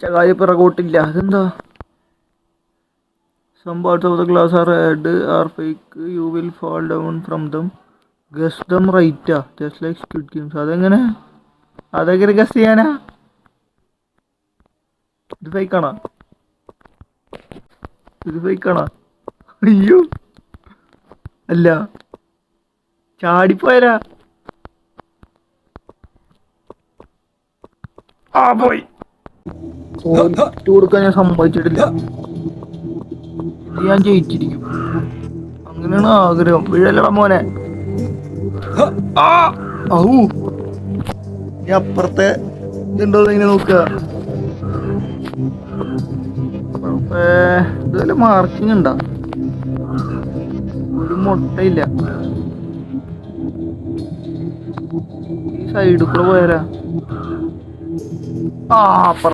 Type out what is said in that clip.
ചകാരി പിറകോട്ടില്ല. അതെന്താ? Some parts of the glass are red or fake. You will fall down from them. Guess them right. Just like Squid Games. അതെങ്ങനെ guess ചെയ്യാനാ? ഇത് ഫേക്കാണോ? അയ്യോ അല്ല, ചാടിപ്പോയരാ. പോയി. കൊടുക്കാൻ ഞാൻ സമ്മതിച്ചിട്ടില്ല. ഞാൻ ജയിച്ചിരിക്കും, അങ്ങനെയാണ് ആഗ്രഹം. വീഴല്ലട മോനെ. നീ അപ്പുറത്തെ ഇതുണ്ടോ ഇങ്ങനെ നോക്കുക. ഇതുപോലെ മാർക്കിങ് ഉണ്ടാ? ഒരു മുട്ടയില്ല. ഈ സൈഡിൽ കൂടെ പോയാരാ?